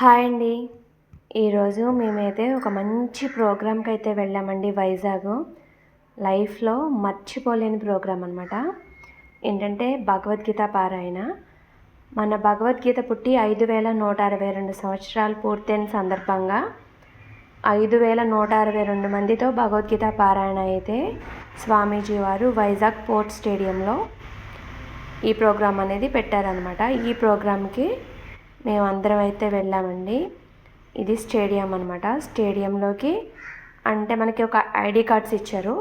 Hi అండి. ఈరోజు మేమైతే ఒక మంచి ప్రోగ్రామ్‌కి అయితే వెళ్ళామండి వైజాగ్. లైఫ్‌లో మర్చిపోలేని ప్రోగ్రామ్ అనమాట. ఏంటంటే భగవద్గీత పారాయణ. మన భగవద్గీత పుట్టి 5162 సంవత్సరాలు పూర్తయిన సందర్భంగా 5162 మందితో భగవద్గీత పారాయణ అయితే స్వామీజీ వారు వైజాగ్ పోర్ట్ స్టేడియంలో ఈ ప్రోగ్రామ్ అనేది పెట్టారనమాట. ఈ ప్రోగ్రామ్‌కి మేమందరం అయితే వెళ్ళామండి. ఇది స్టేడియం అనమాట. స్టేడియంలోకి అంటే మనకి ఒక ఐడి కార్డ్స్ ఇచ్చారు.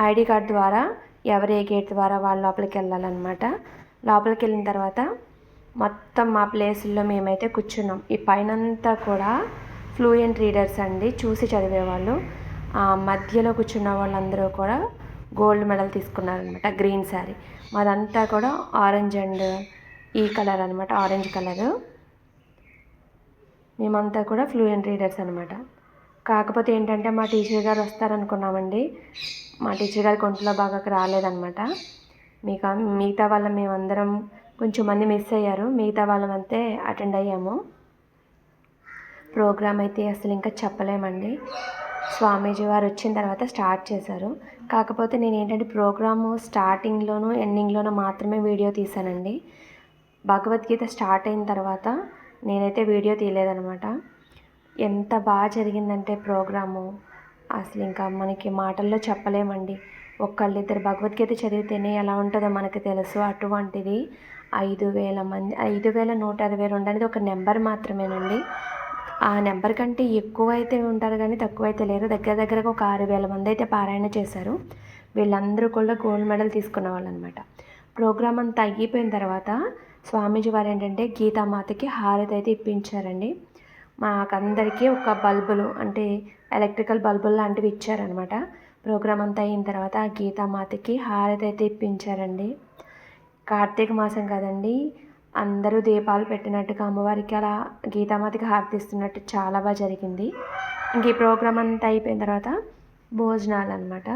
ఐడి కార్డ్ ద్వారా ఎవరు ఏ గేట్ ద్వారా వాళ్ళు లోపలికి వెళ్ళాలన్నమాట. లోపలికి వెళ్ళిన తర్వాత మొత్తం మా ప్లేసుల్లో మేమైతే కూర్చున్నాం. ఈ పైనంతా కూడా ఫ్లూయెంట్ రీడర్స్ అండి, చూసి చదివేవాళ్ళు. మధ్యలో కూర్చున్న వాళ్ళందరూ కూడా గోల్డ్ మెడల్ తీసుకున్నారనమాట. గ్రీన్ శారీ, మాదంతా కూడా ఆరెంజ్ అండ్ ఈ కలర్ అనమాట, ఆరెంజ్ కలరు. మేమంతా కూడా ఫ్లూయెంట్ రీడర్స్ అనమాట. కాకపోతే ఏంటంటే మా టీచర్ గారు వస్తారనుకున్నామండి. మా టీచర్ గారికి ఒంట్లో బాగాకి రాలేదనమాట. మిగతా వాళ్ళం మేమందరం కొంచెం మంది మిస్ అయ్యారు. మిగతా వాళ్ళమంతే అటెండ్ అయ్యాము. ప్రోగ్రామ్ అయితే అసలు ఇంకా చెప్పలేమండి. స్వామీజీ వారు వచ్చిన తర్వాత స్టార్ట్ చేశారు. కాకపోతే నేను ఏంటంటే ప్రోగ్రాము స్టార్టింగ్లోనూ ఎండింగ్లోనూ మాత్రమే వీడియో తీశానండి. భగవద్గీత స్టార్ట్ అయిన తర్వాత నేనైతే వీడియో తీయలేదనమాట. ఎంత బాగా జరిగిందంటే ప్రోగ్రాము అసలు ఇంకా మనకి మాటల్లో చెప్పలేమండి. ఒకళ్ళిద్దరు భగవద్గీత చదివితేనే ఎలా ఉంటుందో మనకు తెలుసు. అటువంటిది 5,000 మంది, 5,162 అనేది ఒక నెంబర్ మాత్రమేనండి. ఆ నెంబర్ కంటే ఎక్కువ అయితే ఉంటారు కానీ తక్కువ అయితే లేరు. దగ్గరగా ఒక 6,000 మంది అయితే పారాయణ చేశారు. వీళ్ళందరూ కూడా గోల్డ్ మెడల్ తీసుకున్న వాళ్ళు అనమాట. ప్రోగ్రామ్ అంతా అయిపోయిన తర్వాత స్వామీజీ వారు ఏంటంటే గీతామాతకి హారతి అయితే ఇప్పించారండి. మాకందరికీ ఒక బల్బులు అంటే ఎలక్ట్రికల్ బల్బులు లాంటివి ఇచ్చారనమాట. ప్రోగ్రామ్ అంతా అయిన తర్వాత ఆ గీతామాతకి హారతి అయితే ఇప్పించారండి. కార్తీక మాసం కదండి, అందరూ దీపాలు పెట్టినట్టుగా అమ్మవారికి అలా గీతామాతకి హారతి ఇస్తున్నట్టు చాలా బాగా జరిగింది. ఇంక ఈ ప్రోగ్రామ్ అంతా అయిపోయిన తర్వాత భోజనాలు అనమాట.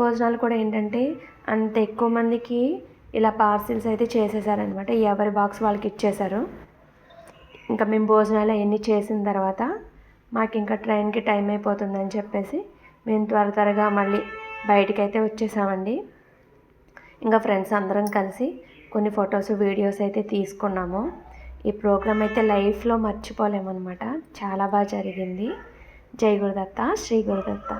భోజనాలు కూడా ఏంటంటే అంత ఎక్కువ మందికి ఇలా పార్సిల్స్ అయితే చేసేసారనమాట. ఎవరి బాక్స్ వాళ్ళకి ఇచ్చేశారు. ఇంకా మేము భోజనాలు అవన్నీ చేసిన తర్వాత మాకు ఇంకా ట్రైన్కి టైం అయిపోతుందని చెప్పేసి మేము త్వరగా మళ్ళీ బయటికైతే వచ్చేసామండి. ఇంకా ఫ్రెండ్స్ అందరం కలిసి కొన్ని ఫొటోస్ వీడియోస్ అయితే తీసుకున్నాము. ఈ ప్రోగ్రామ్ అయితే లైఫ్లో మర్చిపోలేమన్నమాట. చాలా బాగా జరిగింది. జై గురుదత్త, శ్రీ గురుదత్త.